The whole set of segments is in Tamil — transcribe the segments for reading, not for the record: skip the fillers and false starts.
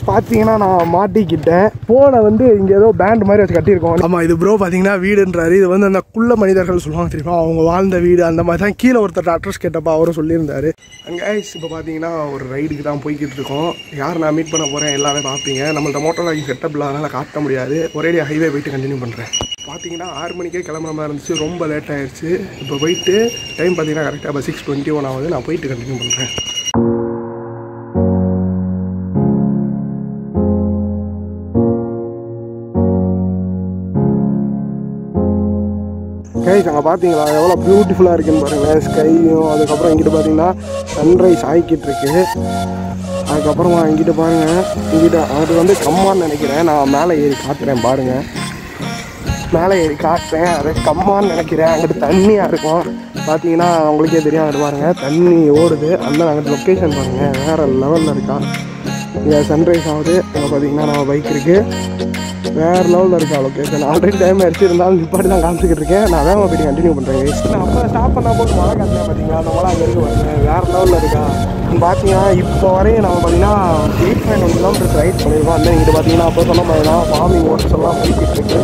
பார்த்தீங்கன்னா நான் மாட்டிக்கிட்டேன். ஃபோனை வந்து இங்கே ஏதோ பேண்ட் மாதிரி வச்சு கட்டியிருக்கோம். ஆமாம், இது ப்ரோ பார்த்தீங்கன்னா வீடுன்றாரு. இது வந்து அந்த குள்ள மனிதர்கள் சொல்லுவாங்க தெரியுமா, அவங்க வாழ்ந்த வீடு அந்த மாதிரி தான். கீழே ஒருத்தர் அட்ரஸ் கேட்டப்போ அவரும் சொல்லியிருந்தாரு. அங்கே இப்போ பார்த்தீங்கன்னா ஒரு ரைடுக்கு தான் போய்கிட்டு இருக்கோம். யார் நான் மீட் பண்ண போகிறேன் எல்லாமே பார்ப்பீங்க. நம்மள்ட்ட மோட்டர் லாகி செட்டப் இல்லாதனால காட்ட முடியாது. ஒரேடியாக ஹைவே போயிட்டு கண்டினியூ பண்ணுறேன். பார்த்தீங்கன்னா 6 மணிக்கே கிளம்புற மாதிரி இருந்துச்சு. ரொம்ப லேட் ஆகிடுச்சு. இப்போ போயிட்டு டைம் பார்த்தீங்கன்னா கரெக்டாக இப்போ 6:21 ஆகுது. நான் போயிட்டு கண்டினியூ பண்ணுறேன். கைஸ் அங்கே பார்த்தீங்களா எவ்வளோ பியூட்டிஃபுல்லாக இருக்குன்னு பாருங்கள். ஸ்கையும் அதுக்கப்புறம் இங்கிட்டு பார்த்தீங்கன்னா சன்ரைஸ் ஆகிக்கிட்டு இருக்கு. அதுக்கப்புறமா இங்கிட்டு பாருங்கள், இங்கிட்ட அது வந்து கம்மான்னு நினைக்கிறேன். நான் மேலே ஏறி காட்டுறேன் பாருங்கள். மேலே ஏறி காட்டுறேன், அது கம்மான்னு நினைக்கிறேன். அங்கிட்டு தண்ணியாக இருக்கும் பார்த்தீங்கன்னா உங்களுக்கே தெரியும். அங்கிட்டு பாருங்கள் தண்ணி ஓடுது. அந்த அங்கிட்டு லொக்கேஷன் பாருங்கள் வேறு லெவலில் இருக்கா. இங்கே சன்ரைஸ் ஆகுது. அங்கே பார்த்தீங்கன்னா நம்ம பைக் இருக்குது. வேறு லெவலில் இருக்கா லொக்கேஷன். ஆல்ரெடி டைம் ஆகிடுச்சு, இருந்தாலும் நிப்பாட்டி தான் காமிச்சிக்கிட்டு இருக்கேன். நான் வேகமாக போய்ட்டு கண்டினியூ பண்ணுறேன். நான் அப்போ ஸ்டாப் பண்ணால் போட்டு மழை காட்டினேன் பார்த்தீங்களா, அந்த மழை அங்கே இருக்கு பாருங்க. வேறு லெவலில் இருக்கா பார்த்தீங்கன்னா. இப்போ வரையும் நம்ம பார்த்தீங்கன்னா 8.1 கிலோமீட்டர் ரைட் பண்ணியிருக்கோம். அந்த இங்கிட்டு பார்த்தீங்கன்னா அப்போ சொன்ன பார்த்தீங்கன்னா ஃபார்மிங் ஒர்க்ஸ் எல்லாம் போய்கிட்டு இருக்கு.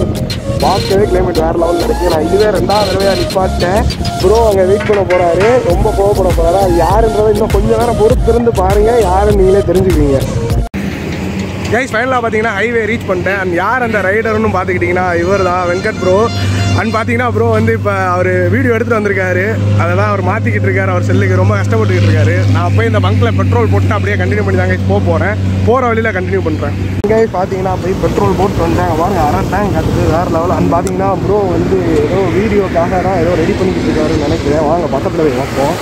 பார்க்கவே கிளைமேட் வேறு லெவலில் இருக்குது. நான் இதுவே 2வது தடவையாக நிப்பாட்டேன். ப்ரோ அங்கே வெயிட் பண்ண போகிறாரு, ரொம்ப கோவப்பட போகிறாரு. அது யாருன்றதை இன்னும் கொஞ்சம் நேரம் பொறுத்திருந்து பாருங்கள், யாருன்னு நீங்களே தெரிஞ்சுக்குவீங்க. கைஸ் ஃபைனலாக பார்த்தீங்கன்னா ஹைவே ரீச் பண்ணிட்டேன். அண்ட் யார் அந்த ரைடர்னு பார்த்துக்கிட்டிங்கன்னா இவர் தான் வெங்கட் ப்ரோ. அண்ட் பார்த்தீங்கன்னா ப்ரோ வந்து இப்போ அவர் வீடியோ எடுத்துகிட்டு வந்திருக்காரு. அதை தான் அவர் மாற்றிக்கிட்டு இருக்காரு. அவர் செல்லுக்கு ரொம்ப கஷ்டப்பட்டுக்கிட்டு இருக்காரு. நான் போய் இந்த பங்க்கில் பெட்ரோல் போட்டு அப்படியே கண்டினியூ பண்ணி தாங்க போக போகிறேன். போகிற வழியில் கண்டினியூ பண்ணுறேன். இங்கே பார்த்தீங்கன்னா போய் பெட்ரோல் போட்டு வந்தேன். பாருங்க அரை டேங்க் கட்டுது வேறு லெவல். அண்ட் பார்த்தீங்கன்னா ப்ரோ வந்து ஏதோ வீடியோக்காக தான் ஏதோ ரெடி பண்ணிக்கிட்டு இருக்காருன்னு நினைக்கிறேன். வாங்க பக்கத்தில் போய் பார்ப்போம்.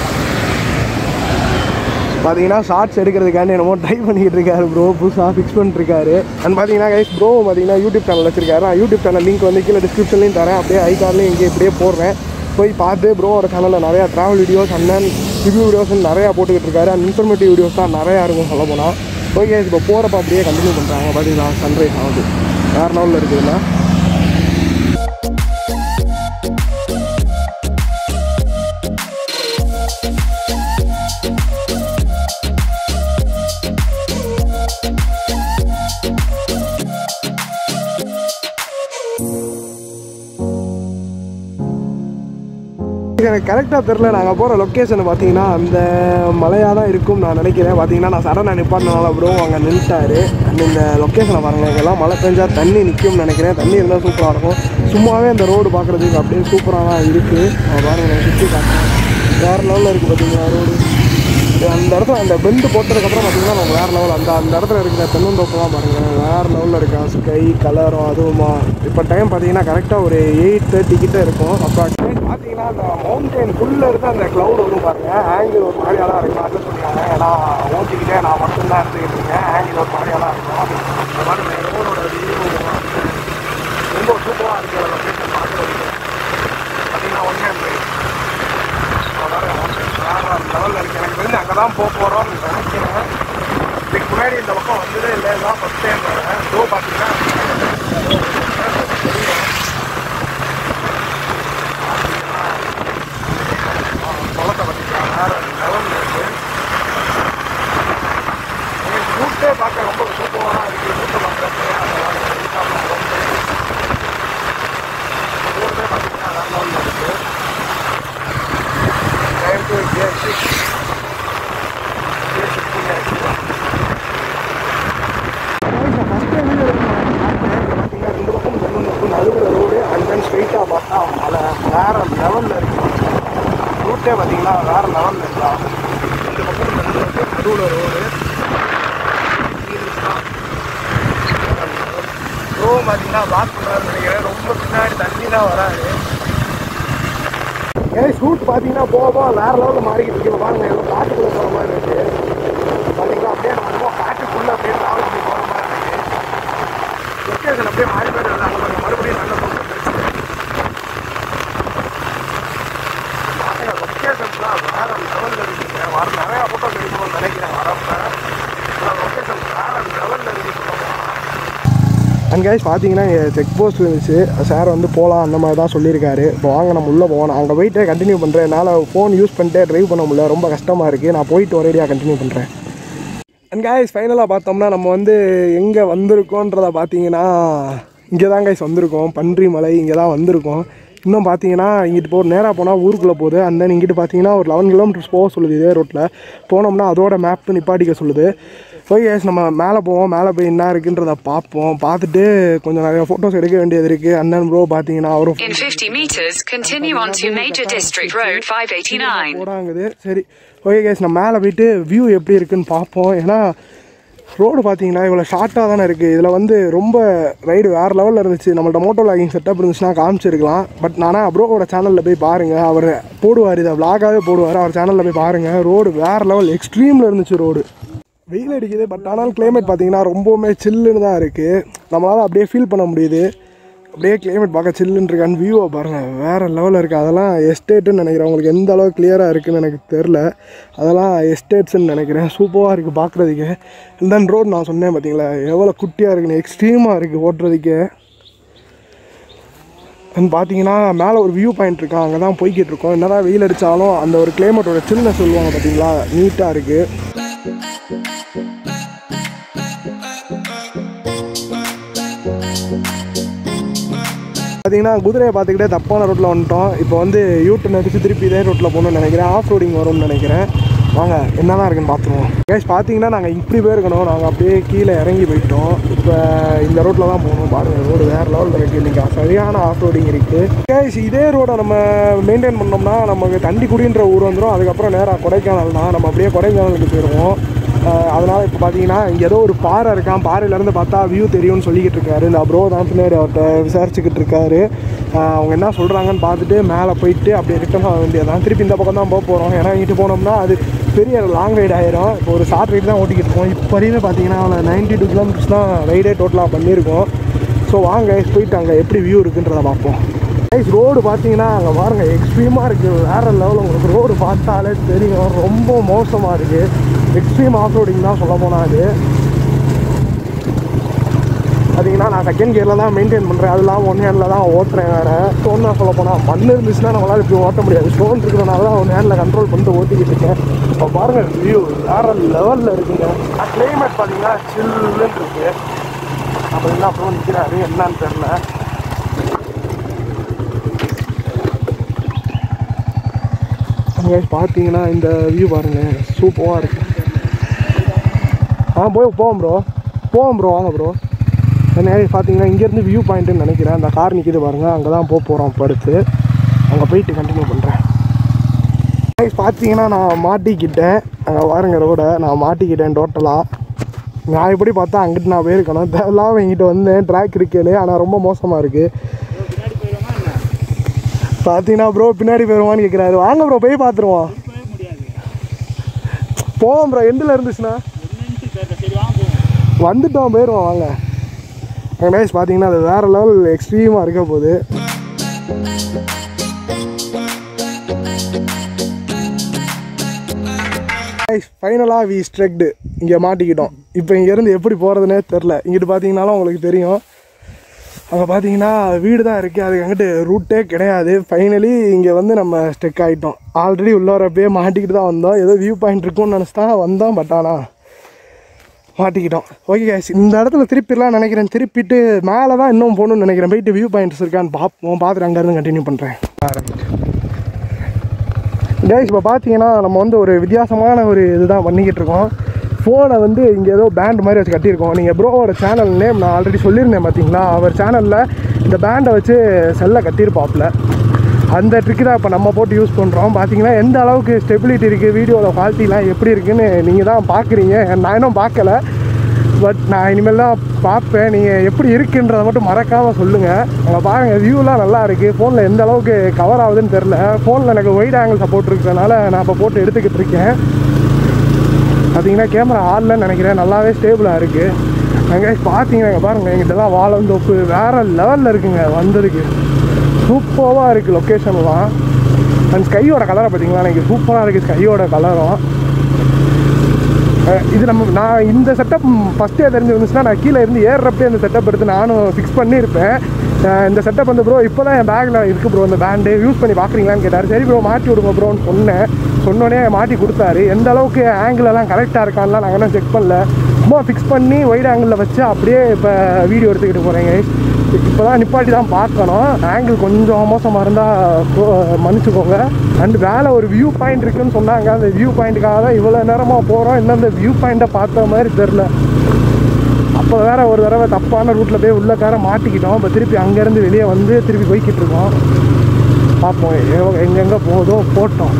பார்த்தீங்கன்னா ஷார்ட்ஸ் எடுக்கிறதுக்காண்டி என்னமோ ட்ரை பண்ணிக்கிட்டு இருக்காரு ப்ரோ. புதுசாக ஃபிக்ஸ் பண்ணிட்டுருக்காரு. அண்ட் பார்த்தீங்கன்னா கைஸ் ப்ரோ பார்த்தீங்கன்னா யூடியூப் சேனல் வச்சிருக்காரு. நான் யூடியூப் சேனல் லிங்க் வந்து கீழே டிஸ்கிரிப்ஷன்லையும் தரேன். அப்படியே ஐகார்லையும் இங்கே இப்படியே போடுறேன். போய் பார்த்து ப்ரோவோட சேனலில் நிறையா travel videos and then review videos நிறையா போட்டுக்கிட்டு இருக்காரு. அண்ட் இன்ஃபர்மேட்டிவ் வீடியோஸ் தான் நிறையா இருக்கும் சொல்ல போனால். ஓகே இப்போ போகிறப்ப அப்படியே கண்டினியூ பண்ணுறாங்க. பார்த்தீங்கன்னா சன்ரைஸ் ஆகுது வேறு லெவலில் இருக்குதுன்னா. எனக்கு கரெக்டாக தெரில. நாங்கள் போகிற லொக்கேஷனை பார்த்தீங்கன்னா அந்த மலையாக தான் இருக்கும் நான் நினைக்கிறேன். பார்த்தீங்கன்னா நான் சடனாக நிப்பாட்டினால ப்ரோ அங்கே நின்றுட்டாரு. அண்ட் இந்த லொக்கேஷனை பாருங்கள், இங்கெல்லாம் மழை பெஞ்சால் தண்ணி நிற்கும்னு நினைக்கிறேன். தண்ணி இருந்தால் சூப்பராக இருக்கும். சும்மாவே அந்த ரோடு பார்க்குறதுக்கு அப்படியே சூப்பராக தான் இருக்குது. பாருங்கள் நான் சுற்றி காட்டுறேன். வேறு லெவலில் இருக்குது பார்த்தீங்கன்னா ரோடு. அந்த இடத்துல அந்த பெண்டு போட்டதுக்கப்புறம் பார்த்தீங்கன்னா நம்ம வேறு லெவல். அந்த இடத்துல இருக்கிற தென்னந்தோப்பெல்லாம் பாருங்கள் வேறு லெவலில் இருக்கா. ஸ்கை கலரும் அதுவுமா. இப்போ டைம் பார்த்தீங்கன்னா கரெக்டாக ஒரு 8:30 கிட்ட இருக்கும். அப்போ பார்த்தீங்கன்னா அந்த மவுண்டெயின்குள்ளே இருக்க அந்த க்ளவுட் வந்து பாருங்கள் ஆங்கிள் ஒரு மாதிரியாக தான் இருக்கும். அது சொல்லியிருக்காங்க. ஏன்னா ஓட்டிக்கிட்டே நான் மட்டும்தான் எடுத்துக்கிட்டு இருக்கேன். ஆங்கிள் ஒரு மாதிரியாக தான் இருக்கும். இந்த மாதிரி ரோடோட வியூ ரொம்ப சூப்பராக இருக்குது. அதை லொக்கேஷன் பார்க்குறதுக்கு பார்த்தீங்கன்னா ஒன்றே லெவலில் இருக்குது. எனக்கு தெரிஞ்சு அங்கே தான் போக போகிறோம்னு நினைக்கிறேன். இதுக்கு முன்னாடி இந்த பக்கம் வந்ததே இல்லை. தான் ஃபஸ்ட் டைம் வரேன். ஷோ பார்த்தீங்கன்னா குளத்தை பார்த்தீங்கன்னா வேறு லெவலில் இருக்குது. ரூட்டே பார்க்க ரொம்ப சூப்பராக இருக்குது. ரூட்டை பார்க்குறப்ப ரோடே பார்த்தீங்கன்னா வேறு லெவலில் இருக்குது. நடுவில் ரோடு அண்ட் தென் ஸ்ட்ரெயிட்டாக பார்த்தா மலை வேறு லெவலில் இருக்குது. ரூட்டே பார்த்தீங்கன்னா வேறு லெவலில் இருக்கா. இந்த பக்கம் நடுவில் ரோடு ப்ரோ பார்த்தீங்கன்னா வாக் பண்ணுறாருன்னு நினைக்கிறேன். ரொம்ப பின்னாடி தண்ணி தான் வராது. ஷூட் பார்த்தீங்கன்னா போக வேறு லெவலில் மாறிக்கிட்டு இருக்கு. பாருங்க எவ்வளோ காட்டுக்குள்ளே போகிற மாதிரி இருக்குது. பார்த்தீங்கன்னா அப்படியே நம்ம காட்டுக்குள்ளே அப்படியே ட்ராவல் பண்ணி போகிற மாதிரி இருக்குது. லொக்கேஷன் அப்படியே மாறி போயிட்டு இருந்தாங்க. மறுபடியும் நல்ல லொக்கேஷன்ஸ்லாம் வேறு லெவலில் இருக்குங்க. வர நிறையா ஃபோட்டோஸ் எடுக்கணும்னு நினைக்கிறேன் வரப்போ. லொக்கேஷன் வேறு லெவலில் இருக்குது. அண்ட் கைஸ் பார்த்தீங்கன்னா செக் போஸ்ட் இருந்துச்சு. சார் வந்து போகலாம் அந்த மாதிரி தான் சொல்லியிருக்காரு. இப்போ வாங்க நம்ம உள்ளே போகணும். அங்கே போயிட்டே கண்டினியூ பண்ணுறேன். என்னால் ஃபோன் யூஸ் பண்ணிட்டே ட்ரைவ் பண்ண முடியல. ரொம்ப கஷ்டமாக இருக்குது. நான் போயிட்டு ஒரேடியாக கண்டினியூ பண்ணுறேன். அண்ட் கைஸ் ஃபைனலாக பார்த்தோம்னா நம்ம வந்து எங்கே வந்திருக்கோன்றதை பார்த்தீங்கன்னா இங்கே தான் கைஸ் வந்திருக்கோம். பன்றி மலை இங்கே தான் வந்திருக்கோம். இன்னும் பார்த்தீங்கன்னா இங்கிட்டு நேராக போனால் ஊருக்குள்ளே போகுது. அண்ட் தென் இங்கிட்டு பார்த்தீங்கன்னா ஒரு 11 கிலோமீட்டர்ஸ் போக சொல்லுது. இதே ரோட்டில் போனோம்னா அதோட மேப் நிப்பாட்டிக்க சொல்லுது. ஓகே கைஸ் நம்ம மேலே போவோம். மேலே போய் என்ன இருக்குன்றதை பார்ப்போம். பார்த்துட்டு கொஞ்சம் நிறைய ஃபோட்டோஸ் எடுக்க வேண்டியது இருக்குது. அண்ட் தென் ப்ரோ பார்த்தீங்கன்னா அவரும் போடாங்குது. சரி ஓகே கைஸ் நம்ம மேலே போயிட்டு வியூ எப்படி இருக்குன்னு பார்ப்போம். ஏன்னா ரோடு பார்த்தீங்கன்னா இவ்வளோ ஷார்ட்டாக தானே இருக்குது. இதில் வந்து ரொம்ப ரைடு வேறு லெவலில் இருந்துச்சு. நம்மள்ட்ட மோட்டோ வ்ளாகிங் செட்டப் இருந்துச்சுன்னா காமிச்சிருக்கலாம். பட் நானால் ப்ரோவோட சேனலில் போய் பாருங்கள். அவர் போடுவார், இதை வ்ளாகாகவே போடுவார். அவர் சேனலில் போய் பாருங்கள். ரோடு வேறு லெவல் எக்ஸ்ட்ரீமில் இருந்துச்சு. ரோடு வெயில் அடிக்குது. பட் ஆனால் கிளைமேட் பார்த்தீங்கன்னா ரொம்பவுமே சில்லுன்னு தான் இருக்குது. நம்மளால் அப்படியே ஃபீல் பண்ண முடியுது. அப்படியே கிளைமேட் பார்க்க சில்லுன்னு இருக்கான்னு வியூவை பாருங்கள். வேறு லெவலில் இருக்குது. அதெல்லாம் எஸ்டேட்டுன்னு நினைக்கிறேன். உங்களுக்கு எந்த அளவுக்கு கிளியராக இருக்குதுன்னு எனக்கு தெரில. அதெல்லாம் எஸ்டேட்ஸ்ன்னு நினைக்கிறேன். சூப்பராக இருக்குது பார்க்குறதுக்கு. இந்த ரோடு நான் சொன்னேன் பார்த்தீங்களா எவ்வளோ குட்டியாக இருக்குன்னு. எக்ஸ்ட்ரீமாக இருக்குது ஓட்டுறதுக்கு. அண்ட் பார்த்தீங்கன்னா மேலே ஒரு வியூ பாயிண்ட் இருக்கா, அங்கே தான் போய்கிட்டு இருக்கோம். என்ன தான் வெயில் அடித்தாலும் அந்த ஒரு கிளைமேட்டோட சில்னஸ் சொல்லுவாங்க பார்த்தீங்களா, நீட்டாக இருக்குது. பார்த்தீங்கன்னா குதிரையை பார்த்துக்கிட்டே தப்பான ரோட்டில் வந்துட்டோம். இப்போ வந்து யூட்டன் அடித்து திருப்பி இதே ரோட்டில் போகணுன்னு நினைக்கிறேன். ஆஃப் ரோடிங் வரும்னு நினைக்கிறேன். வாங்க என்ன தான் இருக்குன்னு பார்த்துருவோம். கேஸ் பார்த்தீங்கன்னா நாங்கள் இப்படி போயிருக்கணும். நாங்கள் அப்படியே கீழே இறங்கி போயிட்டோம். இப்போ இந்த ரோட்டில் தான் போகணும். பாருங்கள் ரோடு வேறு லெவலில் இருக்குது. இன்றைக்கி சரியான ஆஃப் ரோடிங் இருக்குது. கேஸ் இதே ரோடை நம்ம மெயின்டைன் பண்ணோம்னா நமக்கு தண்டிக்குடின்ற ஊர் வந்துடும். அதுக்கப்புறம் நேராக கொடைக்கானல் தான். நம்ம அப்படியே கொடைக்கானலுக்கு போயிடுவோம். அதனால் இப்போ பார்த்தீங்கன்னா இங்கே ஏதோ ஒரு பாறை இருக்கான். பாறையிலேருந்து பார்த்தா வியூ தெரியும்னு சொல்லிக்கிட்டு இருக்காரு. இந்த ப்ரோ தான் பின்னாடி அவர்கிட்ட விசாரிச்சுக்கிட்டு இருக்காரு. அவங்க என்ன சொல்கிறாங்கன்னு பார்த்துட்டு மேலே போயிட்டு அப்படியே ரிட்டர்ன் ஆக வேண்டியதான். திருப்பி இந்த பக்கம் தான் போக போகிறோம். ஏன்னா இங்கிட்டு போனோம்னா அது பெரிய லாங் ரைடு ஆயிரும். இப்போ ஒரு ஷார்ட் ரைடு தான் ஓட்டிக்கிட்டு இருக்கோம். இப்போ வரையுமே பார்த்தீங்கன்னா 92 கிலோமீட்டர்ஸ் தான் ரைடே டோட்டலாக பண்ணியிருக்கோம். ஸோ வாங்க போயிட்டு அங்கே எப்படி வியூ இருக்குன்றதை பார்ப்போம். கைஸ் ரோடு பார்த்தீங்கன்னா அங்கே பாருங்கள் எக்ஸ்ட்ரீமாக இருக்குது. வேறு லெவலில் உங்களுக்கு ரோடு பார்த்தாலே தெரியும். ரொம்ப மோசமாக இருக்குது. எக்ஸ்ட்ரீம் ஆஃப் ரோடிங் தான் சொல்ல போனால். அது பார்த்தீங்கன்னா நான் செகண்ட் கியரில் தான் மெயின்டைன் பண்ணுறேன். அதெல்லாம் ஒன் ஹேண்டில் தான் ஓட்டுறேன். வேறு ஸ்டோன் தான் சொல்ல போனால். மண் இருந்துச்சுன்னா நம்மளால் இப்படி ஓட்ட முடியாது. ஸ்டோன் இருக்கிறதுனால தான் ஒன் ஹேண்டில் கண்ட்ரோல் பண்ணிட்டு ஓட்டிக்கிட்டு இருக்கேன். இப்போ பாருங்கள் வியூ வேறு லெவலில் இருக்குங்க. கிளைமேட் பார்த்தீங்கன்னா சில்லுன்னு இருக்குது. அப்படின்னா அப்புறம் நிற்கிறாரு என்னான்னு தெரில. பார்த்தீங்கன்னா இந்த வியூ பாருங்கள் சூப்பராக இருக்குது. போவோம் ப்ரோ வாங்க ப்ரோ. பார்த்தீங்கன்னா இங்கேருந்து வியூ பாயிண்ட்டுன்னு நினைக்கிறேன். அந்த கார் நிற்கிது பாருங்கள், அங்கே தான் போகிறோம். இப்போ அடுத்து அங்கே போயிட்டு கண்டினியூ பண்ணுறேன். பார்த்தீங்கன்னா நான் மாட்டிக்கிட்டேன். அங்கே பாருங்க ரோடை நான் மாட்டிக்கிட்டேன் டோட்டலாக. நான் எப்படி பார்த்தா அங்கிட்டு நான் போயிருக்கணும். தேவையில்லாமல் இங்கிட்ட வந்தேன். ட்ராக் இருக்கேன், ஆனால் ரொம்ப மோசமாக இருக்குது. பார்த்தீங்கன்னா ப்ரோ பின்னாடி போயிடுவான்னு கேட்குறாரு. வாங்க ப்ரோ போய் பார்த்துருவோம். போவோம் ப்ரோ. எண்டில் இருந்துச்சுண்ணா வந்துட்டோம், போயிடுவோம் வாங்க. கைஸ் பார்த்தீங்கன்னா அது வேறு லெவல் எக்ஸ்ட்ரீமாக இருக்க போகுது. ஃபைனலாக வி ஸ்ட்ரக்டு இங்கே மாட்டிக்கிட்டோம். இப்போ இங்கேருந்து எப்படி போகிறதுனே தெரில. இங்கிட்டு பார்த்தீங்கன்னாலும் உங்களுக்கு தெரியும். அங்கே பார்த்தீங்கன்னா வீடு தான் இருக்குது. அதுக்கு அங்கிட்டு ரூட்டே கிடையாது. ஃபைனலி இங்கே வந்து நம்ம ஸ்டெக் ஆகிட்டோம். ஆல்ரெடி உள்ள வரப்பே மாட்டிக்கிட்டு தான் வந்தோம். ஏதோ வியூ பாயிண்ட் இருக்குன்னு நினச்சி தான் வந்தோம். பட் ஆனால் மாட்டிக்கிட்டோம். ஓகே கேஸ் இந்த இடத்துல திருப்பிடலாம் நினைக்கிறேன். திருப்பிட்டு மேலே தான் இன்னும் போகணுன்னு நினைக்கிறேன். போயிட்டு வியூ பாயிண்ட்ஸ் இருக்கான்னு பார்ப்போம். பார்த்துட்டு அங்கேருந்து கண்டினியூ பண்ணுறேன். கேஸ் இப்போ பார்த்தீங்கன்னா நம்ம வந்து ஒரு வித்தியாசமான ஒரு இதுதான் பண்ணிக்கிட்டு இருக்கோம். ஃபோனை வந்து இங்கே ஏதோ பேண்ட் மாதிரி வச்சு கட்டியிருக்கோம். நீங்கள் ப்ரோவோட சேனல் நேம் நான் ஆல்ரெடி சொல்லியிருந்தேன் பார்த்தீங்களா. அவர் சேனலில் இந்த பேண்டை வச்சு செல்லை கட்டியிருப்பாப்பில். அந்த ட்ரிக்கு தான் இப்போ நம்ம போட்டு யூஸ் பண்ணுறோம். பார்த்தீங்கன்னா எந்த அளவுக்கு ஸ்டெபிலிட்டி இருக்குது, வீடியோவில் குவாலிட்டிலாம் எப்படி இருக்குதுன்னு நீங்கள் தான் பார்க்குறீங்க. நான் இன்னும் பார்க்கல. பட் நான் இனிமேல் தான் பார்ப்பேன். நீங்கள் எப்படி இருக்குன்றதை மட்டும் மறக்காமல் சொல்லுங்கள். அங்கே பாருங்கள் வியூலாம் நல்லா இருக்குது. ஃபோனில் எந்த அளவுக்கு கவர் ஆகுதுன்னு தெரில. ஃபோனில் எனக்கு ஒயிட் ஆங்கிள் சப்போர்ட் இருக்கிறதுனால நான் இப்போ போட்டு எடுத்துக்கிட்டு இருக்கேன். பார்த்தீங்கன்னா கேமரா ஆடலன்னு நினைக்கிறேன். நல்லாவே ஸ்டேபிளாக இருக்குது. அங்கே பார்த்தீங்கன்னா பாருங்கள் எங்கிட்டலாம் வாழந்தோப்பு வேறு லெவலில் இருக்குங்க. வந்ததுக்கு சூப்பராக இருக்குது லொக்கேஷன்லாம். அண்ட் ஸ்கையோட கலரை பார்த்தீங்களா, எனக்கு சூப்பராக இருக்குது ஸ்கையோட கலரும். இது நான் இந்த செட்டப் ஃபஸ்ட்டே தெரிஞ்சிருந்துச்சுன்னா நான் கீழே இருந்து ஏறுறப்பே இந்த செட்டப் எடுத்து நானும் ஃபிக்ஸ் பண்ணியிருப்பேன். இந்த செட்டப் வந்து ப்ரோ இப்போ தான் என் பேக்கில் இருக்குது ப்ரோ, இந்த பேண்டு யூஸ் பண்ணி பார்க்குறீங்களான்னு கேட்டார். சரி ப்ரோ மாட்டி விடுங்க ப்ரோன்னு சொன்னோடனே மாட்டி கொடுத்தாரு. எந்த அளவுக்கு ஆங்கிளெல்லாம் கரெக்டாக இருக்கான்லாம் நாங்கள் என்ன செக் பண்ணல, சும்மா ஃபிக்ஸ் பண்ணி ஒயிட் ஆங்கிளில் வச்சு அப்படியே இப்போ வீடியோ எடுத்துக்கிட்டு போகிறேங்க. இப்போ தான் நிப்பாட்டி தான் பார்க்கணும், ஆங்கிள் கொஞ்சம் மோசமாக இருந்தால் மன்னிச்சுக்கோங்க. அண்ட் வேலை ஒரு வியூ பாயிண்ட் இருக்குதுன்னு சொன்னாங்க, அந்த வியூ பாயிண்ட்டுக்காக தான் இவ்வளோ நேரமாக போகிறோம். இன்னும் அந்த வியூ பாயிண்ட்டை பார்த்த மாதிரி தெரில. அப்போ வேறு ஒரு தடவை தப்பான ரூட்டில் போய் உள்ளக்கார மாட்டிக்கிட்டோம். இப்போ திருப்பி அங்கேருந்து வெளியே வந்து திருப்பி போய்கிட்டு இருக்கோம். பார்ப்போம் எங்கெங்கே போதோ போட்டோம்.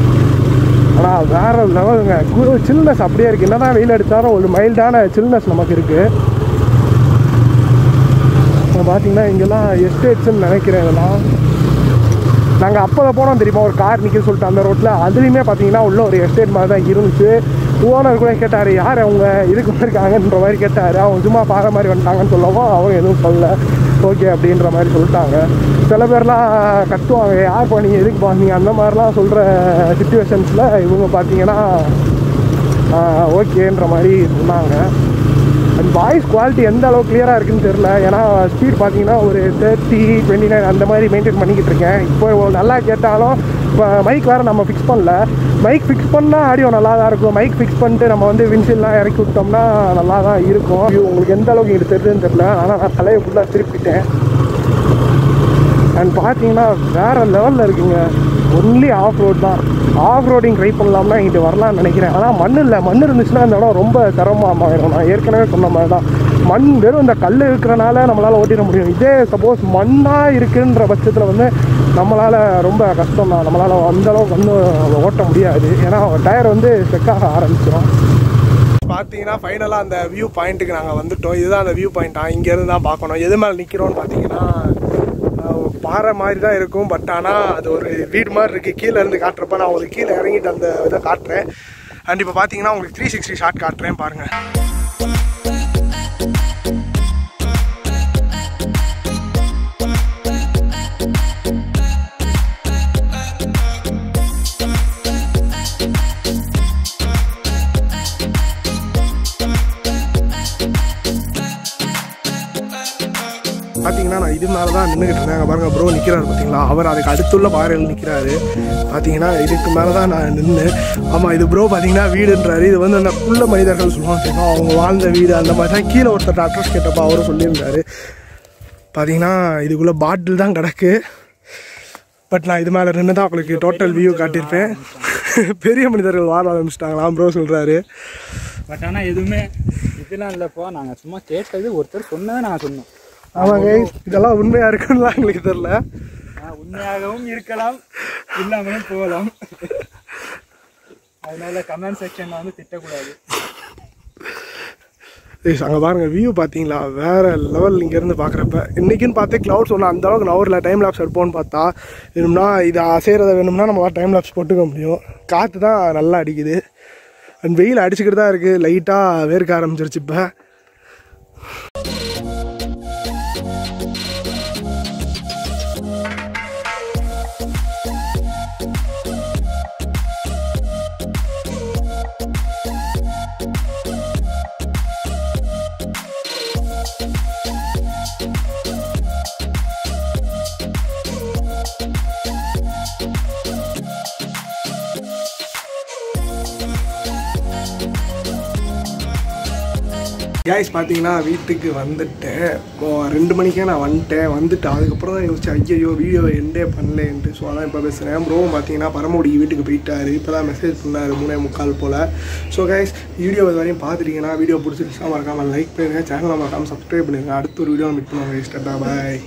ஆனால் வேறு லெவலுங்க, சில்னஸ் அப்படியே இருக்குது. என்ன தான் வெயில் அடித்தாலும் ஒரு மைல்டான சில்னஸ் நமக்கு இருக்குது. பார்த்தீங்கன்னா இங்கெல்லாம் எஸ்டேட்ஸ்ன்னு நினைக்கிறேன். இதெல்லாம் நாங்கள் அப்போ போனோம் தெரியுமா, ஒரு கார் நிற்கின்னு சொல்லிட்டு அந்த ரோட்டில், அதுலேயுமே பார்த்தீங்கன்னா உள்ள ஒரு எஸ்டேட் மாதிரி தான் இருந்துச்சு. ஓனர் கூட கேட்டார் யார் அவங்க இதுக்கு இருக்காங்கன்ற மாதிரி கேட்டார். அவங்க சும்மா பார்க்குற மாதிரி வந்துட்டாங்கன்னு சொல்லவும் அவங்க எதுவும் சொல்லலை, ஓகே அப்படின்ற மாதிரி சொல்லிட்டாங்க. சில பேர்லாம் கத்துவாங்க, யார் போனீங்க எதுக்கு போனீங்க அந்த மாதிரிலாம் சொல்கிற சிச்சுவேஷன்ஸில் இவங்க பார்த்தீங்கன்னா ஓகேன்ற மாதிரி சொன்னாங்க. அண்ட் வாய்ஸ் குவாலிட்டி எந்த அளவுக்கு கிளியராக இருக்குதுன்னு தெரில. ஏன்னா ஸ்பீட் பார்த்தீங்கன்னா ஒரு 30, 29 அந்த மாதிரி மெயின்டைன் பண்ணிக்கிட்டு இருக்கேன். இப்போ நல்லா கேட்டாலும் இப்போ மைக் வேறு நம்ம ஃபிக்ஸ் பண்ணல. மைக் ஃபிக்ஸ் பண்ணால் ஆடியோ நல்லா தான் இருக்கும். மைக் ஃபிக்ஸ் பண்ணிட்டு நம்ம வந்து விண்ட்ஷீல்லாம் இறக்கி விட்டோம்னா நல்லா தான் இருக்கும். உங்களுக்கு எந்த அளவுக்கு இது தெரியுதுன்னு தெரில, ஆனால் நான் தலையை ஃபுல்லாக திருப்பிட்டேன். அண்ட் பார்த்தீங்கன்னா வேறு லெவலில் இருக்குங்க. ஒன்லி ஆஃப் ரோட் தான். ஆஃப் ரோடிங் ட்ரை பண்ணலாம்னா இங்கிட்டு வரலான்னு நினைக்கிறேன். ஆனால் மண் இல்லை, மண் இருந்துச்சுன்னா இந்த இடம் ரொம்ப சிரமமாகிடும். நான் ஏற்கனவே சொன்ன மாதிரி தான், மண் வெறும் இந்த கல் இருக்கிறனால நம்மளால் ஓட்டிட முடியும். இதே சப்போஸ் மண்ணாக இருக்குன்ற பட்சத்தில் வந்து நம்மளால் ரொம்ப கஷ்டம் தான். நம்மளால் அந்தளவுக்கு வந்து ஓட்ட முடியாது. ஏன்னா டயர் வந்து செக்காக ஆரம்பிச்சிடும். பார்த்தீங்கன்னா ஃபைனலாக அந்த வியூ பாயிண்ட்டுக்கு நாங்கள் வந்துவிட்டோம். இதுதான் அந்த வியூ பாயிண்ட்டாக, இங்கேருந்து தான் பார்க்கணும். எது மேலே நிற்கிறோன்னு பார்த்தீங்கன்னா பாறை மாதிரி தான் இருக்கும். பட் ஆனால் அது ஒரு வீடு மாதிரி இருக்குது. கீழே இருந்து காட்டுறப்ப நான் உங்களுக்கு கீழே இறங்கிட்டு அந்த இதை காட்டுறேன். அண்ட் இப்போ பார்த்தீங்கன்னா உங்களுக்கு 360 ஷாட் காட்டுறேன் பாருங்கள். பார்த்தீங்கன்னா நான் இது மேலே தான் நின்றுக்கிட்டு இருந்தேன். அங்கே பாருங்கள் ப்ரோ நிற்கிறாரு பார்த்தீங்களா, அவர் அதுக்கு அடுத்துள்ள பாறையில் நிற்கிறாரு. பார்த்தீங்கன்னா இதுக்கு மேலே தான் நான் நின்று. ஆமாம் இது ப்ரோ பார்த்தீங்கன்னா வீடுன்றாரு. இது வந்து அந்த புள்ள மனிதர்கள் சொல்லுவாங்க தெரியுமா, அவங்க வாழ்ந்த வீடு அந்த மாதிரி தான். கீழே ஒருத்தர் அட்ரஸ் கேட்டப்போ அவரும் சொல்லியிருந்தாரு. பார்த்தீங்கன்னா இதுக்குள்ளே பாட்டில் தான் கிடக்கு. பட் நான் இது மேலே நின்று தான் உங்களுக்கு டோட்டல் வியூ காட்டியிருப்பேன். பெரிய மனிதர்கள் வாழ ஆரம்பிச்சிட்டாங்களாம் ப்ரோ சொல்கிறாரு. பட் ஆனால் எதுவுமே இதெல்லாம் இல்லைப்போ, நாங்கள் சும்மா கேட்டது ஒருத்தர் சொன்னதை நாங்கள் சொன்னோம். ஆமாங்க, இதெல்லாம் உண்மையாக இருக்குன்னுலாம் எங்களுக்கு தெரில. உண்மையாகவும் இருக்கலாம், இல்லாமலும் போகலாம். அதனால கமெண்ட் செக்ஷனில் வந்து திட்டக்கூடாது. அங்கே பாருங்கள் வியூ பார்த்தீங்களா, வேறு லெவல் இங்கேருந்து பார்க்குறப்ப. இன்றைக்கின்னு பார்த்து க்ளவுட்ஸ் ஒன்று அந்தளவுக்கு நவரில் டைம் லேப்ஸ் எடுப்போன்னு பார்த்தா, வேணும்னா இது அசைகிறத வேணும்னா நம்ம டைம் லேப்ஸ் போட்டுக்க முடியும். காற்று தான் நல்லா அடிக்குது. அண்ட் வெயில் அடிச்சுக்கிட்டு தான் இருக்குது. லைட்டாக வேர்க்க ஆரம்பிச்சிருச்சு இப்போ. கைஸ் பார்த்தீங்கன்னா வீட்டுக்கு வந்துட்டேன். 2 மணிக்கே நான் வந்துட்டு அதுக்கப்புறம் தான் யோசிச்சேன், ஐயோ வீடியோ எண்டே பண்ணலேன்ட்டு. ஸோ அதான் இப்போ பேசுகிறேன். ப்ரோவும் பார்த்தீங்கன்னா பரமக்குடி வீட்டுக்கு போயிட்டார். இப்போ தான் மெசேஜ் பண்ணார் 3:45 போல். ஸோ கைஸ் வீடியோ இது வரையும் பார்த்துட்டீங்கன்னா வீடியோ பிடிச்சிருச்சா மறக்காமல் லைக் பண்ணுங்கள், சேனலை மறக்காமல் சப்ஸ்கிரைப் பண்ணுங்கள். அடுத்த ஒரு வீடியோ மீட் பண்ணுவாங்க. பாய்.